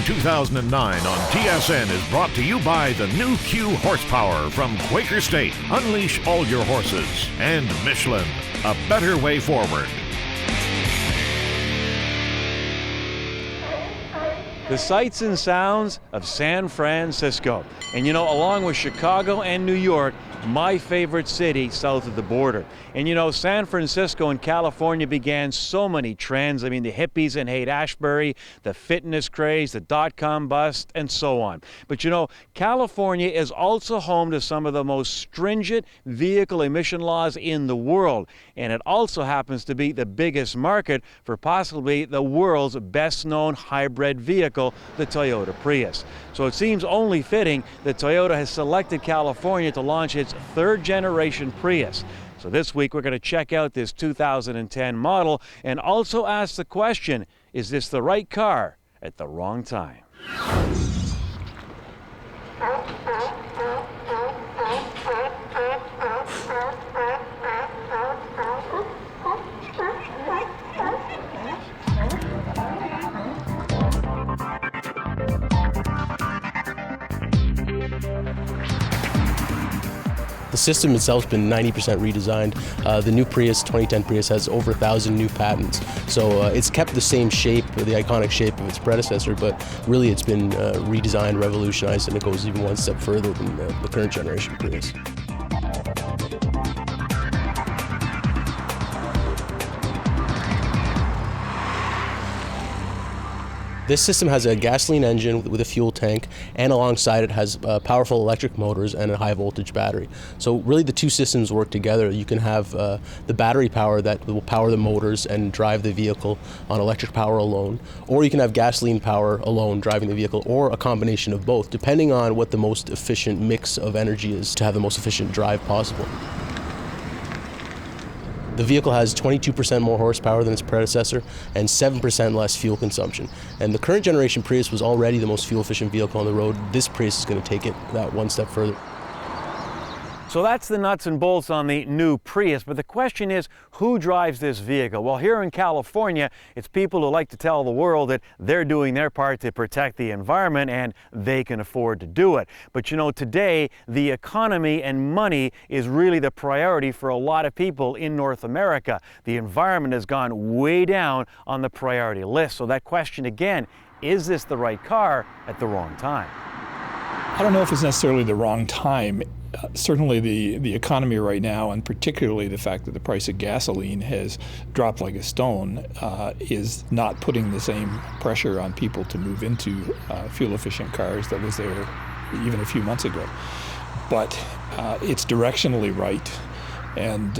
2009 on TSN is brought to you by the new Q horsepower from Quaker State. Unleash all your horses. And Michelin, a better way forward. The sights and sounds of San Francisco. And you know, along with Chicago and New York, my favorite city south of the border. And you know, San Francisco and California began so many trends. I mean, the hippies in Haight-Ashbury, the fitness craze, the dot-com bust, and so on. But you know, California is also home to some of the most stringent vehicle emission laws in the world. And it also happens to be the biggest market for possibly the world's best-known hybrid vehicle, the Toyota Prius. So it seems only fitting that Toyota has selected California to launch its third-generation Prius. So this week we're going to check out this 2010 model and also ask the question, is this the right car at the wrong time? The system itself has been 90% redesigned. The new Prius, 2010 Prius, has over 1,000 new patents. So it's kept the same shape, the iconic shape of its predecessor, but really it's been redesigned, revolutionized, and it goes even one step further than the current generation Prius. This system has a gasoline engine with a fuel tank, and alongside it has powerful electric motors and a high voltage battery. So really the two systems work together. You can have the battery power that will power the motors and drive the vehicle on electric power alone, or you can have gasoline power alone driving the vehicle, or a combination of both, depending on what the most efficient mix of energy is to have the most efficient drive possible. The vehicle has 22% more horsepower than its predecessor and 7% less fuel consumption. And the current generation Prius was already the most fuel-efficient vehicle on the road. This Prius is going to take it that one step further. So that's the nuts and bolts on the new Prius, but the question is, who drives this vehicle? Well, here in California, it's people who like to tell the world that they're doing their part to protect the environment and they can afford to do it. But you know, today, the economy and money is really the priority for a lot of people in North America. The environment has gone way down on the priority list. So that question again, is this the right car at the wrong time? I don't know if it's necessarily the wrong time. Certainly the economy right now, and particularly the fact that the price of gasoline has dropped like a stone, is not putting the same pressure on people to move into fuel-efficient cars that was there even a few months ago. But it's directionally right. And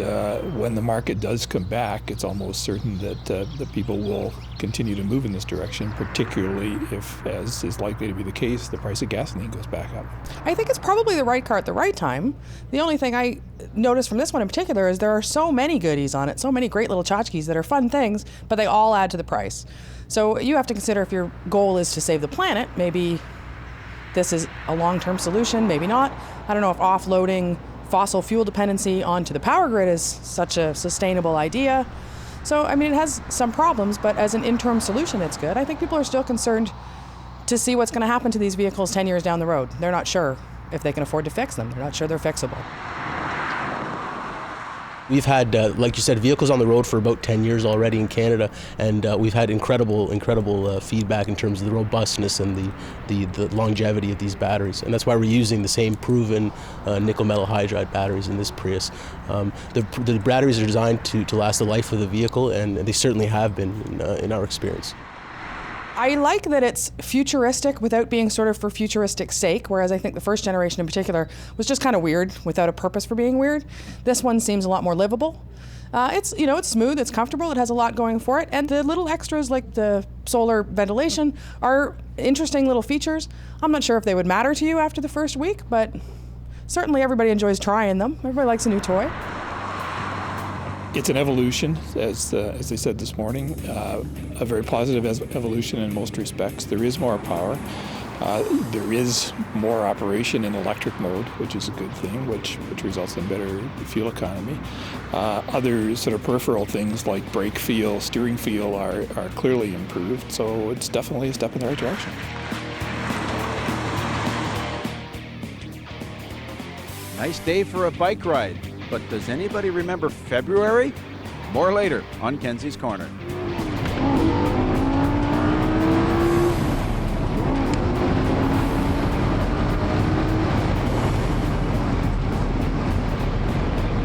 when the market does come back, it's almost certain that the people will continue to move in this direction, particularly if, as is likely to be the case, the price of gasoline goes back up. I think it's probably the right car at the right time. The only thing I noticed from this one in particular is there are so many goodies on it, so many great little tchotchkes that are fun things, but they all add to the price. So you have to consider, if your goal is to save the planet, maybe this is a long-term solution, maybe not. I don't know if offloading fossil fuel dependency onto the power grid is such a sustainable idea. So, I mean, it has some problems, but as an interim solution, it's good. I think people are still concerned to see what's going to happen to these vehicles 10 years down the road. They're not sure if they can afford to fix them. They're not sure they're fixable. We've had, like you said, vehicles on the road for about 10 years already in Canada, and we've had incredible feedback in terms of the robustness and the longevity of these batteries. And that's why we're using the same proven nickel metal hydride batteries in this Prius. The batteries are designed to last the life of the vehicle, and they certainly have been in our experience. I like that it's futuristic without being sort of for futuristic sake, whereas I think the first generation in particular was just kind of weird without a purpose for being weird. This one seems a lot more livable. It's smooth, it's comfortable, it has a lot going for it, and the little extras like the solar ventilation are interesting little features. I'm not sure if they would matter to you after the first week, but certainly everybody enjoys trying them. Everybody likes a new toy. It's an evolution, as they said this morning, a very positive evolution in most respects. There is more power. There is more operation in electric mode, which is a good thing, which results in better fuel economy. Other sort of peripheral things like brake feel, steering feel are clearly improved, so it's definitely a step in the right direction. Nice day for a bike ride, but does anybody remember February? More later on Kenzie's Corner.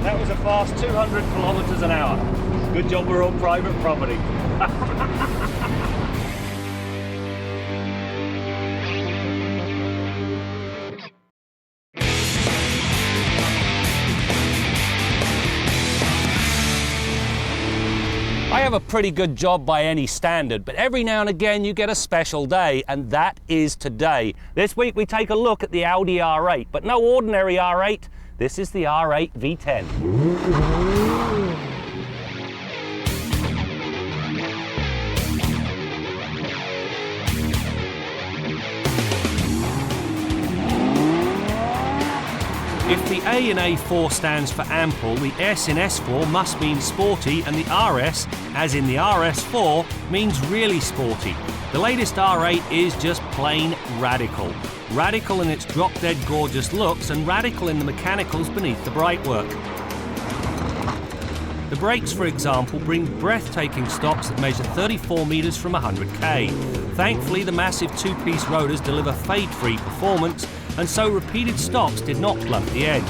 That was a fast 200 kilometers an hour. Good job we're on private property. I have a pretty good job by any standard, but every now and again you get a special day, and that is today. This week we take a look at the Audi R8, but no ordinary R8. This is the R8 V10. If the A in A4 stands for ample, the S in S4 must mean sporty, and the RS, as in the RS4, means really sporty. The latest R8 is just plain radical. Radical in its drop-dead gorgeous looks, and radical in the mechanicals beneath the brightwork. The brakes, for example, bring breathtaking stops that measure 34 meters from 100k. Thankfully, the massive two-piece rotors deliver fade-free performance, and so repeated stops did not blunt the edge.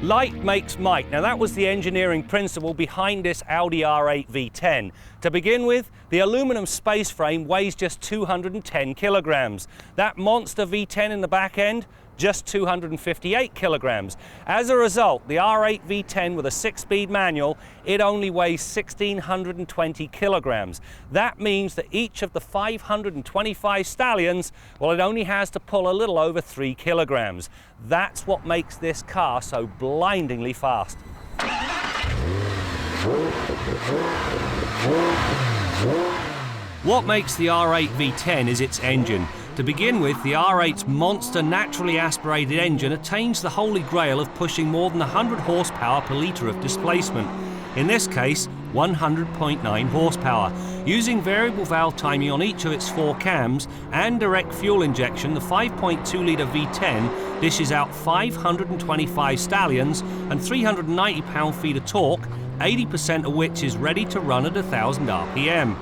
Light makes might. Now that was the engineering principle behind this Audi R8 V10. To begin with, the aluminum space frame weighs just 210 kilograms. That monster V10 in the back end, just 258 kilograms. As a result, the R8 V10 with a 6-speed manual, it only weighs 1,620 kilograms. That means that each of the 525 stallions, well, it only has to pull a little over 3 kilograms. That's what makes this car so blindingly fast. What makes the R8 V10 is its engine. To begin with, the R8's monster naturally aspirated engine attains the holy grail of pushing more than 100 horsepower per litre of displacement. In this case, 100.9 horsepower. Using variable valve timing on each of its 4 cams and direct fuel injection, the 5.2 litre V10 dishes out 525 stallions and 390 pound-feet of torque, 80% of which is ready to run at 1,000 RPM.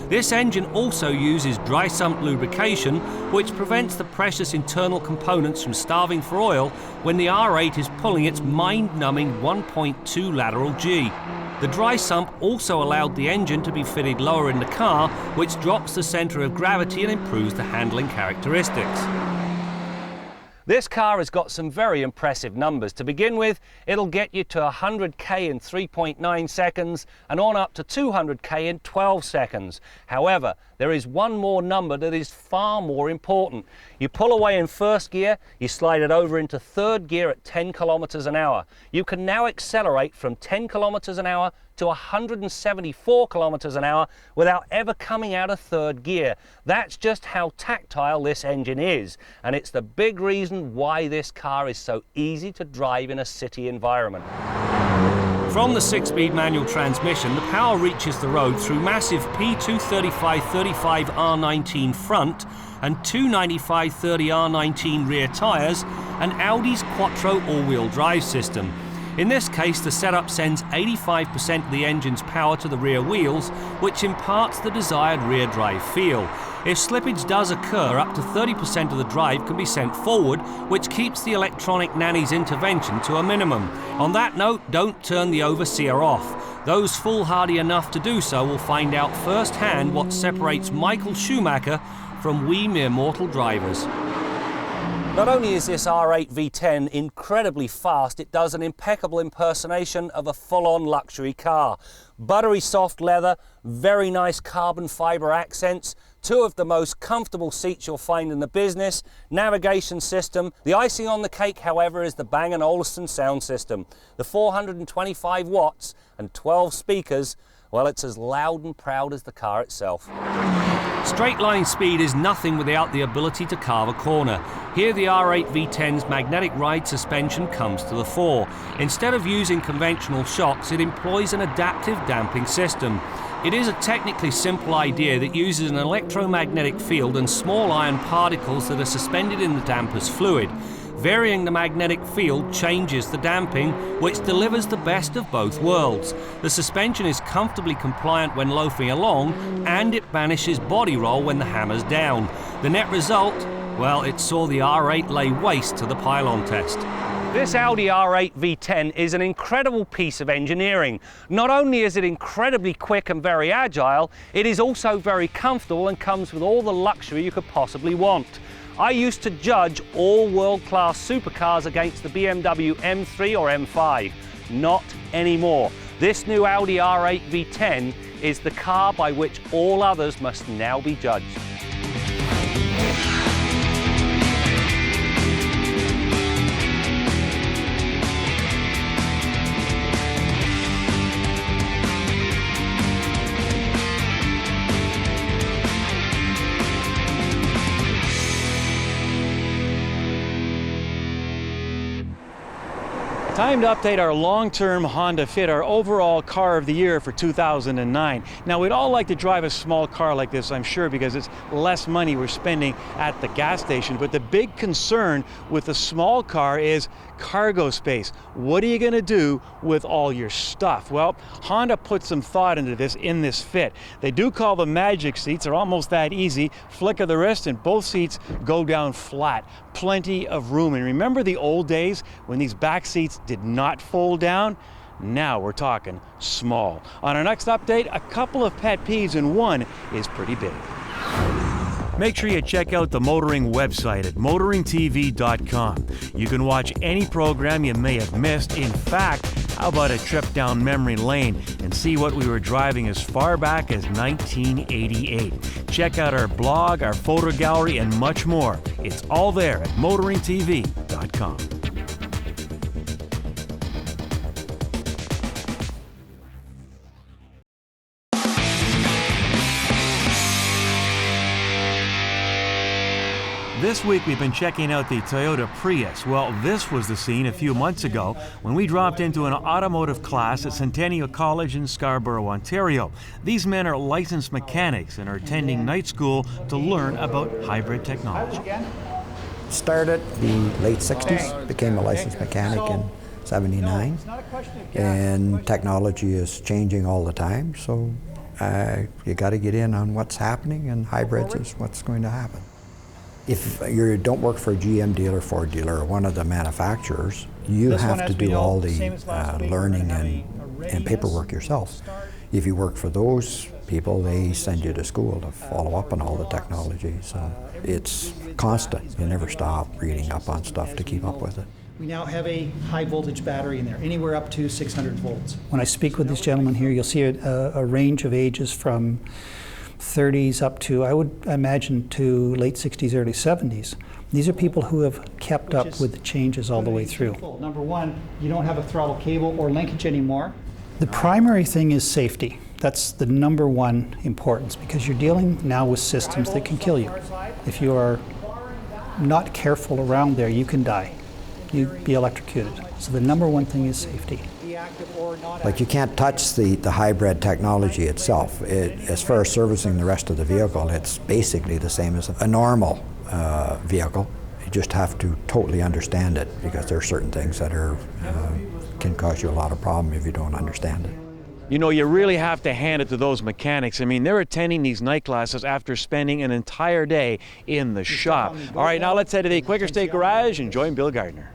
This engine also uses dry sump lubrication, which prevents the precious internal components from starving for oil when the R8 is pulling its mind-numbing 1.2 lateral G. The dry sump also allowed the engine to be fitted lower in the car, which drops the centre of gravity and improves the handling characteristics. This car has got some very impressive numbers. To begin with, it'll get you to 100k in 3.9 seconds and on up to 200k in 12 seconds. However, there is one more number that is far more important. You pull away in first gear, you slide it over into third gear at 10 kilometers an hour. You can now accelerate from 10 kilometers an hour to 174 kilometers an hour without ever coming out of third gear. That's just how tactile this engine is, and it's the big reason why this car is so easy to drive in a city environment. From the 6-speed manual transmission, the power reaches the road through massive P235/35 R19 front and 295/30 R19 rear tyres and Audi's Quattro all-wheel drive system. In this case, the setup sends 85% of the engine's power to the rear wheels, which imparts the desired rear drive feel. If slippage does occur, up to 30% of the drive can be sent forward, which keeps the electronic nanny's intervention to a minimum. On that note, don't turn the overseer off. Those foolhardy enough to do so will find out firsthand what separates Michael Schumacher from we mere mortal drivers. Not only is this R8 V10 incredibly fast, it does an impeccable impersonation of a full-on luxury car. Buttery soft leather, very nice carbon fibre accents, 2 of the most comfortable seats you'll find in the business, navigation system. The icing on the cake, however, is the Bang & Olufsen sound system. The 425 watts and 12 speakers, well, it's as loud and proud as the car itself. Straight line speed is nothing without the ability to carve a corner. Here the R8 V10's magnetic ride suspension comes to the fore. Instead of using conventional shocks, it employs an adaptive damping system. It is a technically simple idea that uses an electromagnetic field and small iron particles that are suspended in the damper's fluid. Varying the magnetic field changes the damping, which delivers the best of both worlds. The suspension is comfortably compliant when loafing along, and it banishes body roll when the hammer's down. The net result? Well, it saw the R8 lay waste to the pylon test. This Audi R8 V10 is an incredible piece of engineering. Not only is it incredibly quick and very agile, it is also very comfortable and comes with all the luxury you could possibly want. I used to judge all world-class supercars against the BMW M3 or M5. Not anymore. This new Audi R8 V10 is the car by which all others must now be judged. Time to update our long-term Honda Fit, our overall car of the year for 2009. Now, we'd all like to drive a small car like this, I'm sure, because it's less money we're spending at the gas station. But the big concern with a small car is cargo space. What are you going to do with all your stuff? Well, Honda put some thought into this in this Fit. They do call them magic seats. They're almost that easy. Flick of the wrist and both seats go down flat. Plenty of room. And remember the old days when these back seats did not fold down? Now we're talking small. On our next update, a couple of pet peeves, and one is pretty big. Make sure you check out the Motoring website at motoringtv.com. You can watch any program you may have missed. In fact, how about a trip down memory lane and see what we were driving as far back as 1988. Check out our blog, our photo gallery, and much more. It's all there at motoringtv.com. This week we've been checking out the Toyota Prius. Well, this was the scene a few months ago when we dropped into an automotive class at Centennial College in Scarborough, Ontario. These men are licensed mechanics and are attending night school to learn about hybrid technology. Started in the late 60s, became a licensed mechanic in 79, and technology is changing all the time, so you got to get in on what's happening, and hybrids is what's going to happen. If you don't work for a GM dealer, Ford dealer, or one of the manufacturers, you have to do all the learning and paperwork yourself. If you work for those people, they send you to school to follow up on all the technology. So it's constant. You never stop reading up on stuff to keep up with it. We now have a high voltage battery in there, anywhere up to 600 volts. When I speak with this gentleman here, you'll see a range of ages from 30s up to, I would imagine, to late 60s, early 70s. These are people who have kept up with the changes all the way through. Number one, you don't have a throttle cable or linkage anymore. The primary thing is safety. That's the number one importance, because you're dealing now with systems that can kill you. If you are not careful around there, you can die. You'd be electrocuted. So the number one thing is safety. Like, you can't touch the hybrid technology itself. As far as servicing the rest of the vehicle, it's basically the same as a normal vehicle. You just have to totally understand it, because there are certain things that can cause you a lot of problem if you don't understand it. You know, you really have to hand it to those mechanics. I mean, they're attending these night classes after spending an entire day in the shop. All right, now let's head to the Quaker State Garage and join Bill Gardner.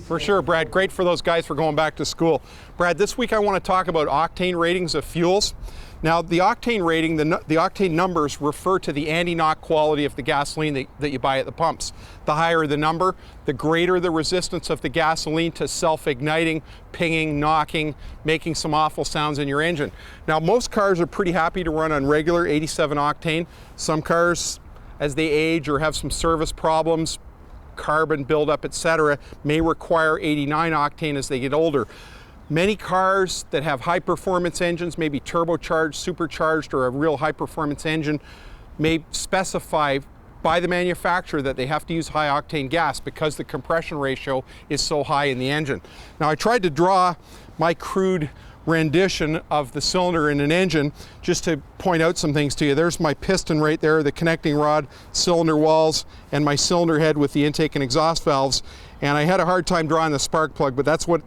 For sure, Brad. Great for those guys for going back to school. Brad, this week I want to talk about octane ratings of fuels. Now, the octane rating, the octane numbers refer to the anti-knock quality of the gasoline that you buy at the pumps. The higher the number, the greater the resistance of the gasoline to self-igniting, pinging, knocking, making some awful sounds in your engine. Now, most cars are pretty happy to run on regular 87 octane. Some cars, as they age or have some service problems, carbon buildup, etc., may require 89 octane as they get older. Many cars that have high performance engines, maybe turbocharged, supercharged, or a real high performance engine, may specify by the manufacturer that they have to use high octane gas because the compression ratio is so high in the engine. Now, I tried to draw my crude rendition of the cylinder in an engine, just to point out some things to you. There's my piston right there, the connecting rod, cylinder walls, and my cylinder head with the intake and exhaust valves. And I had a hard time drawing the spark plug, but that's what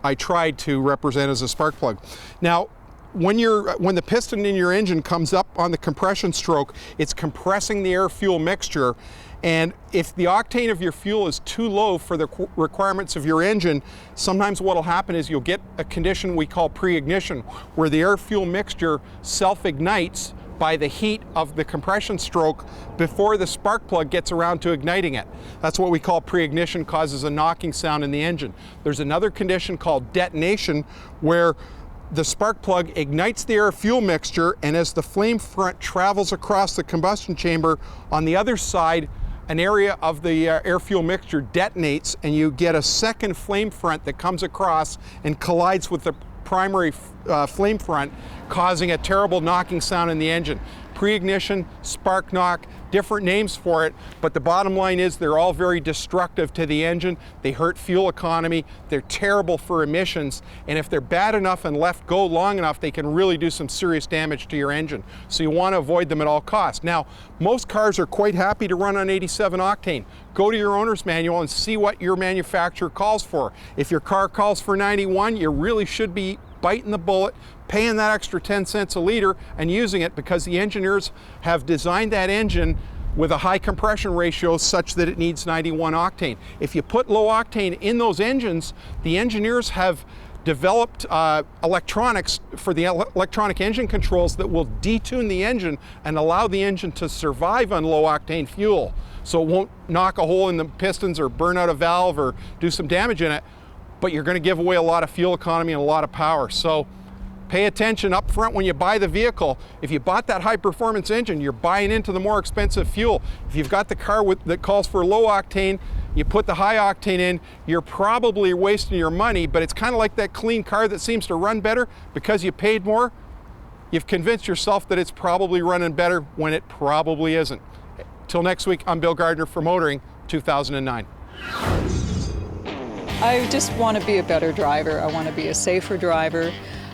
I tried to represent as a spark plug. Now, when the piston in your engine comes up on the compression stroke, it's compressing the air-fuel mixture, and if the octane of your fuel is too low for the requirements of your engine, sometimes what will happen is you'll get a condition we call pre-ignition, where the air-fuel mixture self-ignites by the heat of the compression stroke before the spark plug gets around to igniting it. That's what we call pre-ignition, causes a knocking sound in the engine. There's another condition called detonation, where the spark plug ignites the air-fuel mixture, and as the flame front travels across the combustion chamber, on the other side, an area of the air-fuel mixture detonates, and you get a second flame front that comes across and collides with the primary flame front, causing a terrible knocking sound in the engine. Pre-ignition, spark knock, different names for it, but the bottom line is they're all very destructive to the engine. They hurt fuel economy, they're terrible for emissions, and if they're bad enough and left go long enough, they can really do some serious damage to your engine. So you want to avoid them at all costs. Now, most cars are quite happy to run on 87 octane. Go to your owner's manual and see what your manufacturer calls for. If your car calls for 91, you really should be biting the bullet, paying that extra 10 cents a liter and using it, because the engineers have designed that engine with a high compression ratio such that it needs 91 octane. If you put low octane in those engines, the engineers have developed electronics for the electronic engine controls that will detune the engine and allow the engine to survive on low octane fuel. So it won't knock a hole in the pistons or burn out a valve or do some damage in it, but you're going to give away a lot of fuel economy and a lot of power. So pay attention up front when you buy the vehicle. If you bought that high performance engine, you're buying into the more expensive fuel. If you've got the car that calls for low octane, you put the high octane in, you're probably wasting your money, but it's kind of like that clean car that seems to run better because you paid more. You've convinced yourself that it's probably running better when it probably isn't. Till next week, I'm Bill Gardner for Motoring 2009. I just want to be a better driver. I want to be a safer driver.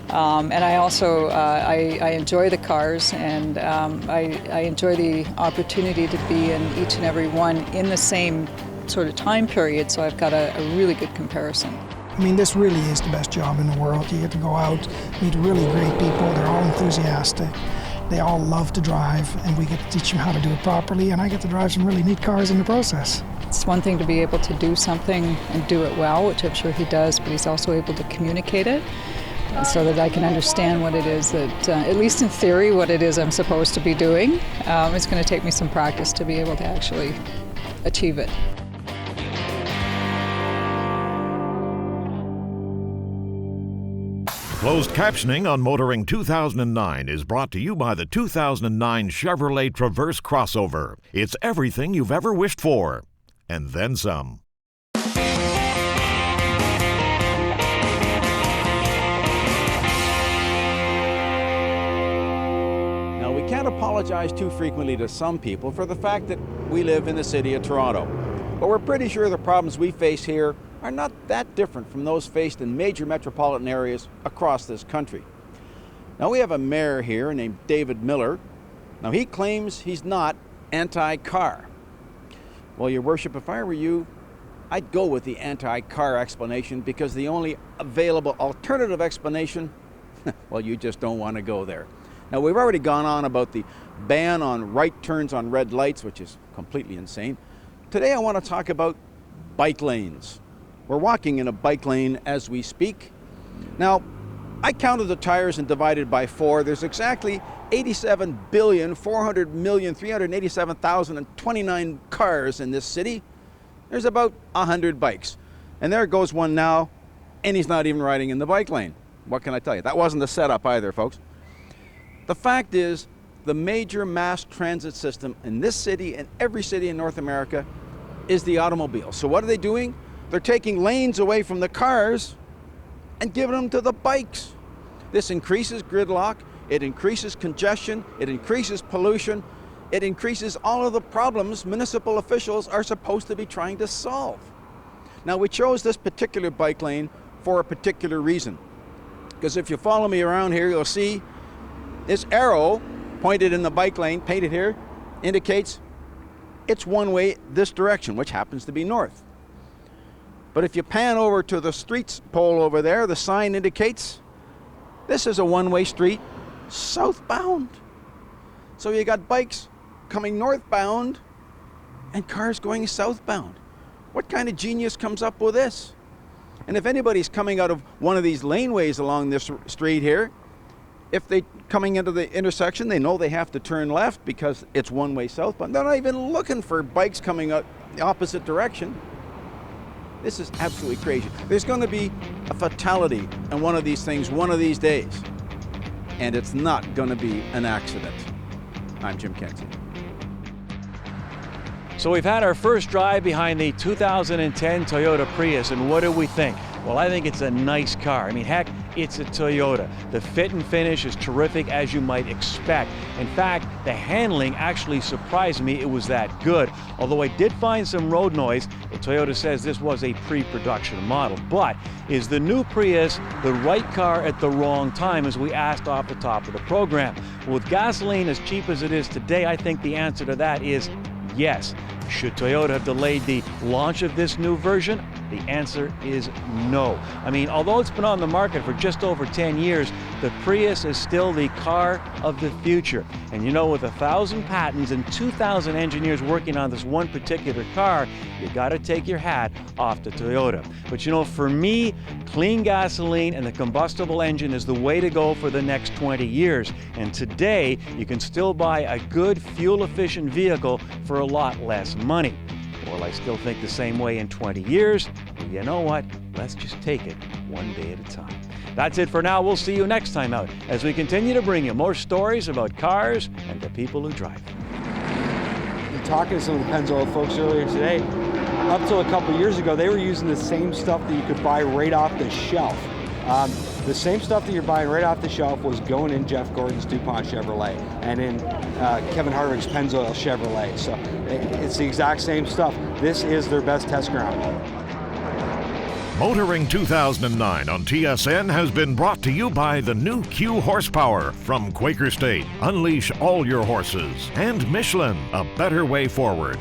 And I also, I enjoy the cars, and I enjoy the opportunity to be in each and every one in the same sort of time period, so I've got a really good comparison. I mean, this really is the best job in the world. You get to go out, meet really great people, they're all enthusiastic, they all love to drive, and we get to teach them how to do it properly, and I get to drive some really neat cars in the process. It's one thing to be able to do something and do it well, which I'm sure he does, but he's also able to communicate it so that I can understand what it is that, at least in theory, what it is I'm supposed to be doing. It's going to take me some practice to be able to actually achieve it. Closed captioning on Motoring 2009 is brought to you by the 2009 Chevrolet Traverse Crossover. It's everything you've ever wished for, and then some. Now, we can't apologize too frequently to some people for the fact that we live in the city of Toronto. But we're pretty sure the problems we face here are not that different from those faced in major metropolitan areas across this country. Now, we have a mayor here named David Miller. Now, he claims he's not anti-car. Well, Your Worship, if I were you, I'd go with the anti-car explanation, because the only available alternative explanation, well, you just don't want to go there. Now, we've already gone on about the ban on right turns on red lights, which is completely insane. Today, I want to talk about bike lanes. We're walking in a bike lane as we speak. Now, I counted the tires and divided by 4. There's exactly 87,400,387,029 cars in this city. There's about 100 bikes. And there goes one now, and he's not even riding in the bike lane. What can I tell you? That wasn't the setup either, folks. The fact is, the major mass transit system in this city and every city in North America is the automobile. So what are they doing? They're taking lanes away from the cars and giving them to the bikes. This increases gridlock, it increases congestion, it increases pollution, it increases all of the problems municipal officials are supposed to be trying to solve. Now, we chose this particular bike lane for a particular reason. Because if you follow me around here, you'll see this arrow pointed in the bike lane, painted here, indicates it's one way this direction, which happens to be north. But if you pan over to the streets pole over there, the sign indicates this is a one-way street southbound. So you got bikes coming northbound and cars going southbound. What kind of genius comes up with this? And if anybody's coming out of one of these laneways along this street here, if they're coming into the intersection, they know they have to turn left because it's one-way southbound. They're not even looking for bikes coming out the opposite direction. This is absolutely crazy. There's going to be a fatality in one of these things one of these days, and it's not going to be an accident. I'm Jim Kenzie. So we've had our first drive behind the 2010 Toyota Prius, and what do we think? Well, I think it's a nice car. I mean, heck, it's a Toyota. The fit and finish is terrific, as you might expect. In fact, the handling actually surprised me it was that good. Although I did find some road noise, the Toyota says this was a pre-production model. But is the new Prius the right car at the wrong time, as we asked off the top of the program? Well, with gasoline as cheap as it is today, I think the answer to that is yes. Should Toyota have delayed the launch of this new version? The answer is no. I mean, although it's been on the market for just over 10 years, the Prius is still the car of the future. And you know, with 1,000 patents and 2,000 engineers working on this one particular car, you gotta take your hat off to Toyota. But you know, for me, clean gasoline and the combustible engine is the way to go for the next 20 years. And today, you can still buy a good fuel-efficient vehicle for a lot less money. Well, I still think the same way in 20 years. Well, you know what? Let's just take it one day at a time. That's it for now. We'll see you next time out as we continue to bring you more stories about cars and the people who drive them. Talking to some of the Pennzoil folks earlier today, up till a couple years ago, they were using the same stuff that you could buy right off the shelf. The same stuff that you're buying right off the shelf was going in Jeff Gordon's DuPont Chevrolet and in Kevin Harvick's Pennzoil Chevrolet. So it's the exact same stuff. This is their best test ground. Motoring 2009 on TSN has been brought to you by the new Q Horsepower from Quaker State. Unleash all your horses. And Michelin, a better way forward.